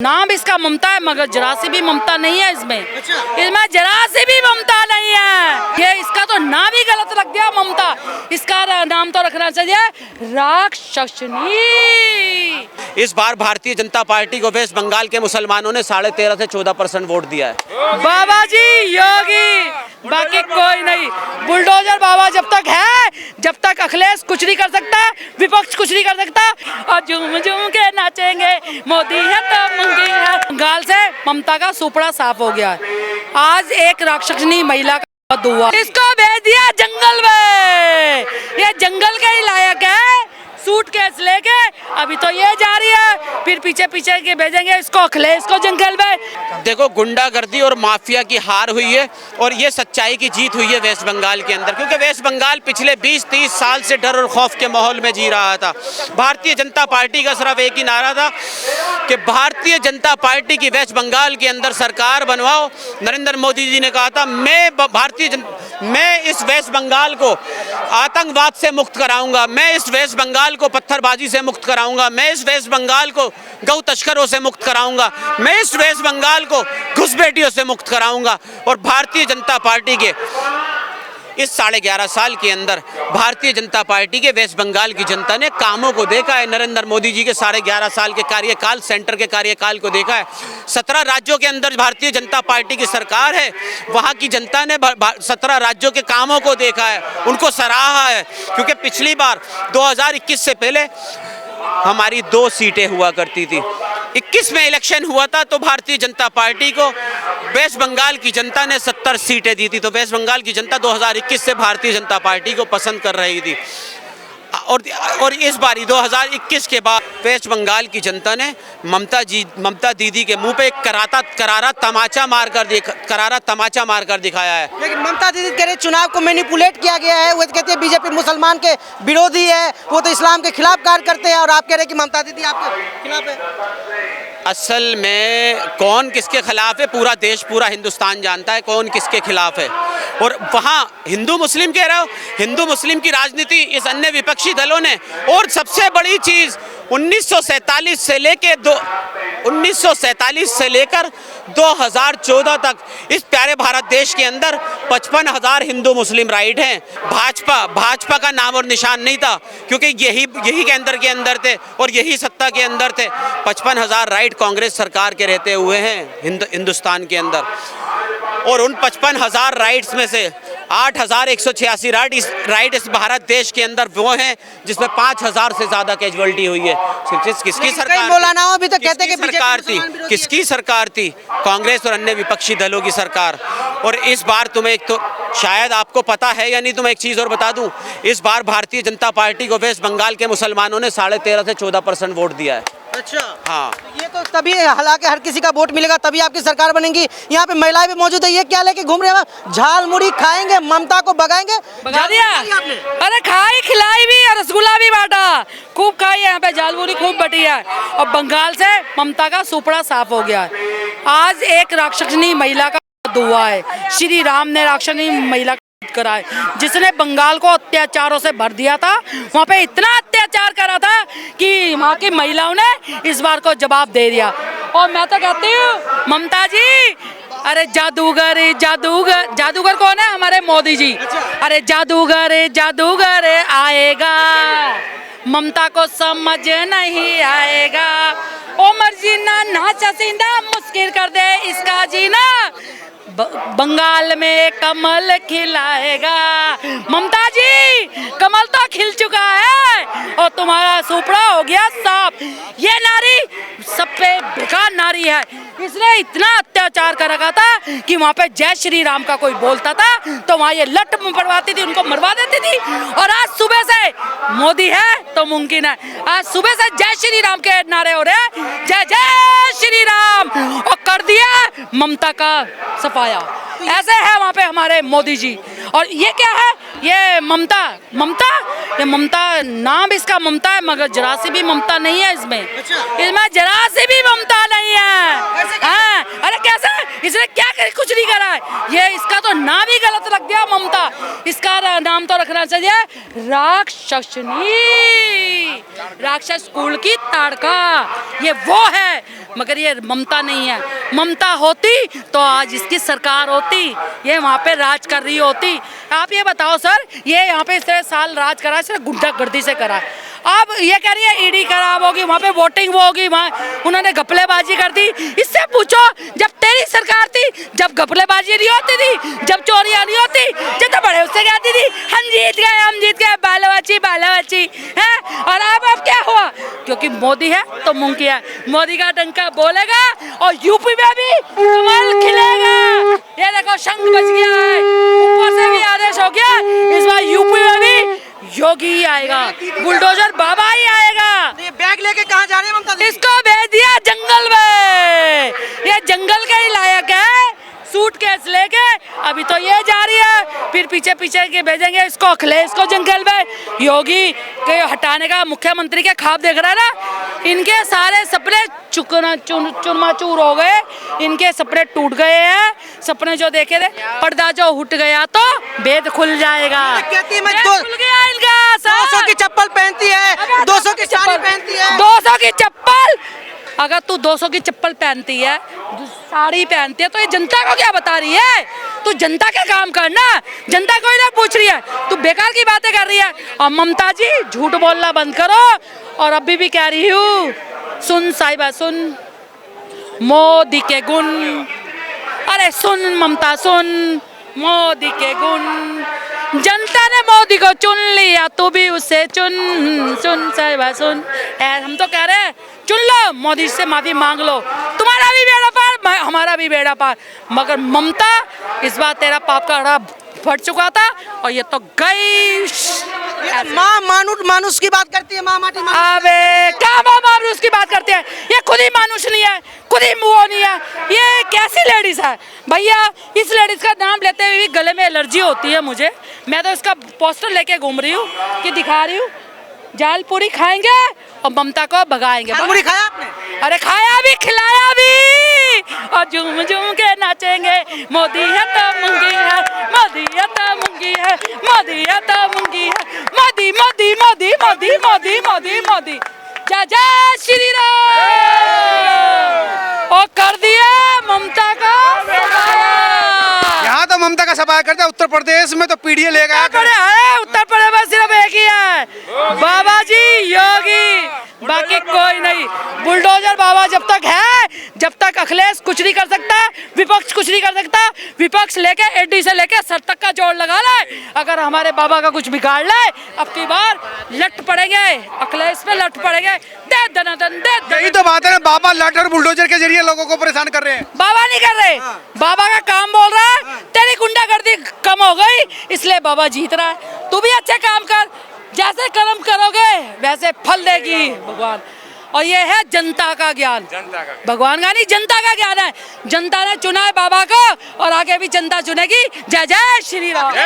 नाम इसका ममता है मगर जरा सी भी ममता नहीं है इसमें। इसमें जरा सी भी ममता नहीं है। ये इसका तो नाम ही गलत रख दिया ममता। इसका नाम तो रखना चाहिए राक्षसनी। इस बार भारतीय जनता पार्टी को वेस्ट बंगाल के मुसलमानों ने 13.5 से 14% वोट दिया है। बाबा जी योगी, बाकी कोई नहीं। बुलडोजर बाबा जब तक है, जब तक अखिलेश कुछ नहीं कर सकता, विपक्ष कुछ नहीं कर सकता। और झूम झूम के नाचेंगे मोदी है तो मुंगी है। बंगाल से ममता का सुपड़ा साफ हो गया है। आज एक राक्षसनी महिला का दुआ, इसको भेज दिया जंगल में। ये जंगल के ही लायक है। सूटकेस लेके अभी तो ये जा रही है, फिर पीछे पीछे के भेजेंगे इसको अखिलेश को जंगल में। देखो, गुंडागर्दी और माफिया की हार हुई है और ये सच्चाई की जीत हुई है वेस्ट बंगाल के अंदर, क्योंकि वेस्ट बंगाल पिछले 20-30 साल से डर और खौफ के माहौल में जी रहा था। भारतीय जनता पार्टी का सिर्फ एक ही नारा था कि भारतीय जनता पार्टी की वेस्ट बंगाल के अंदर सरकार बनवाओ। नरेंद्र मोदी जी ने कहा था मैं इस वेस्ट बंगाल को आतंकवाद से मुक्त कराऊंगा, मैं इस वेस्ट बंगाल को पत्थरबाजी से मुक्त कराऊंगा, मैं इस वेस्ट बंगाल को गौ तस्करों से मुक्त कराऊंगा, मैं इस वेस्ट बंगाल को घुसपैठियों से मुक्त कराऊंगा। और भारतीय जनता पार्टी के इस 11.5 साल के अंदर भारतीय जनता पार्टी के वेस्ट बंगाल की जनता ने कामों को देखा है। नरेंद्र मोदी जी के 11.5 साल के कार्यकाल, सेंटर के कार्यकाल को देखा है। 17 राज्यों के अंदर भारतीय जनता पार्टी की सरकार है। वहाँ की जनता ने 17 राज्यों के कामों को देखा है, उनको सराहा है। क्योंकि पिछली बार 2021 से पहले हमारी 2 सीटें हुआ करती थी। 21 में इलेक्शन हुआ था तो भारतीय जनता पार्टी को वेस्ट बंगाल की जनता ने 70 सीटें दी थी। तो वेस्ट बंगाल की जनता 2021 से भारतीय जनता पार्टी को पसंद कर रही थी। और इस बारी 2021 के बाद वेस्ट बंगाल की जनता ने ममता दीदी के मुंह पे एक करारा तमाचा मारकर दिखाया है। लेकिन ममता दीदी कह रहे चुनाव को मैनिपुलेट किया गया है। वो कहते हैं बीजेपी मुसलमान के विरोधी है, वो तो इस्लाम के खिलाफ कार्य करते हैं, और आप कह रहे हैं कि ममता दीदी आपके खिलाफ है। असल में कौन किसके खिलाफ है पूरा देश, पूरा हिंदुस्तान जानता है कौन किसके खिलाफ है। और वहाँ हिंदू मुस्लिम कह रहे हो, हिंदू मुस्लिम की राजनीति इस अन्य विपक्षी दलों ने। और सबसे बड़ी चीज़ 1947 से लेकर 2014 तक इस प्यारे भारत देश के अंदर 55,000 हिंदू मुस्लिम राइट हैं। भाजपा का नाम और निशान नहीं था, क्योंकि यही केंद्र के अंदर थे और यही सत्ता के अंदर थे। 55,000 राइट कांग्रेस सरकार के रहते हुए हैं हिंदुस्तान के अंदर। और उन 55,000 राइट्स में से 8,186 राइट इस भारत देश के अंदर वो हैं जिसमें 5,000 से ज्यादा कैजुअलिटी हुई है। किसकी सरकार? मौलानाओं भी तो कहते हैं कि सरकार थी, किसकी सरकार थी? कांग्रेस और अन्य विपक्षी दलों की सरकार। और इस बार तुम्हें एक तो शायद आपको पता है या नहीं, तुम्हें एक चीज और बता दूं, इस बार भारतीय जनता पार्टी को वेस्ट बंगाल के मुसलमानों ने 13.5 से 14% वोट दिया है। अच्छा, हाँ, ये तो तभी, हालांकि हर किसी का वोट मिलेगा तभी आपकी सरकार बनेगी। यहाँ पे महिलाएं भी मौजूद है, ये क्या लेके घूम रहे हैं? झाल मुड़ी खाएंगे, ममता को भगाएंगे? भगा दिया। अरे खाई खिलाई भी और रसगुल्ला भी बांटा, खूब खाई है। यहाँ पे झाल मुड़ी खूब बटी है। और बंगाल से ममता का सुपड़ा साफ हो गया है। आज एक राक्षसनी महिला का दुआ है। श्री राम ने राक्षसनी महिला कराए, जिसने बंगाल को अत्याचारों से भर दिया था। वहाँ पे इतना अत्याचार करा था कि वहाँ की महिलाओं ने इस बार को जवाब दे दिया। और मैं तो कहती हूँ ममता जी, अरे जादूगर कौन है? हमारे मोदी जी। अरे जादूगर आएगा, ममता को समझ नहीं आएगा। ओ मर्जी ना चसींदा मुश्किल कर दे इसका जीना, बंगाल में कमल खिलाएगा। ममता जी, कमल तो खिल चुका है और तुम्हारा सुपड़ा हो गया साफ। ये नारी सब पे बेकार नारी है। इसने इतना अत्याचार कर रखा था कि वहाँ पे जय श्री राम का कोई बोलता था तो वहाँ ये लट पड़वाती थी, उनको मरवा देती थी। और आज सुबह से मोदी है तो मुमकिन है, आज सुबह से जय श्री राम के नारे हो रहे हैं, जय जय श्री राम, और कर दिया ममता का सफाया। ऐसे है वहाँ पे हमारे मोदी जी। और ये क्या है? ये ममता नाम इसका ममता है मगर जरा सी भी ममता नहीं है इसमें। इसमें जरा सी भी ममता नहीं है। हाँ, अरे कैसे? इसने क्या कुछ नहीं करा है। ये इसका तो नाम ही गलत रख दिया ममता। इसका नाम तो रखना चाहिए राक्षसनी, राक्षस स्कूल की ताड़का। ये वो है, मगर ये ममता नहीं है। ममता होती तो आज इसकी सरकार होती, ये वहाँ पे राज कर रही होती। आप ये बताओ सर, ये यहाँ पे इस तरह साल राज करा, सिर्फ गुंडागर्दी से करा। अब ये कह रही है ईडी खराब होगी, वहाँ पे वोटिंग वो होगी, वहाँ उन्होंने घपलेबाजी कर दी। इससे पूछो जब तेरी सरकार थी, जब घपलेबाजी नहीं होती थी, जब चोरियां नहीं होती, जब तो बड़े उससे कहती थी हम जीत गए बालो बच्ची है। और अब क्या हुआ? क्योंकि मोदी है तो मुंह है, मोदी का डंका बोलेगा और यूपी में भी कमल खिलेगा। ये देखो शंख बज गया है, ऊपर से भी आदेश हो गया, इस बार यूपी में भी योगी ही आएगा, बुलडोजर बाबा ही आएगा। ये बैग लेके कहाँ जा रहे हैं ममता दीदी? इसको भेज दिया जंगल में, ये जंगल के ही लायक है। सूटकेस लेके अभी तो ये जा रही है, फिर पीछे पीछे के भेजेंगे इसको अखिलेश को जंगल में। योगी के हटाने का मुख्यमंत्री के ख्वाब देख रहा है ना, इनके सारे सपने चूरमाचूर हो गए, इनके सपने टूट गए हैं। सपने जो देखे थे, पर्दा जो उठ गया तो वेद खुल जाएगा। कहती मैं वेद खुल गया इनका। 200 की चप्पल पहनती है, 200 की साड़ी पहनती है। 200 की चप्पल, अगर तू 200 की चप्पल पहनती है, साड़ी पहनती है, तो ये जनता को क्या बता रही है? तू जनता के काम करना, जनता कोई ना पूछ रही है, तू बेकार की बातें कर रही है। और ममता जी झूठ बोलना बंद करो। और अभी भी कह रही हूँ, सुन साहिबा सुन मोदी के गुण, अरे सुन ममता सुन मोदी के गुण। जनता ने मोदी को चुन लिया, तू भी उसे चुन। सुन साहिबा सुन, हम तो कह रहे हैं चुन लो, मोदी से माफी मांग लो, तुम्हारा भी बेड़ा पार, हमारा भी बेड़ा पार। मगर ममता, इस बार तेरा पाप का घड़ा फट चुका था और ये तो गई। माँ मानुष की बात करती है, माँ माटी अबे क्या माँ मानुष की बात करते हैं? ये खुद ही मानुष नहीं है, खुद ही वो नहीं है। ये कैसी लेडीज है भैया? इस लेडीज का नाम लेते हुए भी गले में एलर्जी होती है मुझे। मैं तो इसका पोस्टर लेके घूम रही हूँ कि दिखा रही हूँ, जाल पूरी खाएंगे और ममता को भगाएंगे। पूरी खाया आपने? अरे खाया भी, खिलाया भी, और झूम झूम के नाचेंगे। मोदी है तो मूंगी है, मोदी है तो मूंगी है, मोदी है तो मूंगी है, मोदी मोदी मोदी मोदी मोदी मोदी मोदी। जय जय श्री राम। और कर दिया ममता का सफाया। यहाँ तो ममता का सफाया करते हैं, उत्तर प्रदेश में तो पीढ़ी ले गया। उत्तर प्रदेश में सिर्फ एक ही है, बाबा जी योगी, बाकी कोई नहीं। बुलडोजर बाबा जब तक है, जब तक अखिलेश कुछ नहीं कर सकता, विपक्ष कुछ नहीं कर सकता। विपक्ष लेके एडी से लेके सर तक का जोड़ लगा ले, अगर हमारे बाबा का कुछ बिगाड़ ले, अब की बार लट पड़ेंगे, अखिलेश पे लट पड़ेंगे। दे दनादन दे। यही तो बात है ना, बाबा लट और बुलडोजर के जरिए लोगों को परेशान कर रहे हैं। बाबा नहीं कर रहे, बाबा का काम बोल रहा है। तेरी गुंडागर्दी कम हो गई, इसलिए बाबा जीत रहा है। तू भी अच्छे काम कर, जैसे कर्म करोगे वैसे फल देगी भगवान। और ये है जनता का ज्ञान, भगवान का नहीं, जनता का ज्ञान है। जनता ने चुना है बाबा को और आगे भी जनता चुनेगी। जय जय श्री राम।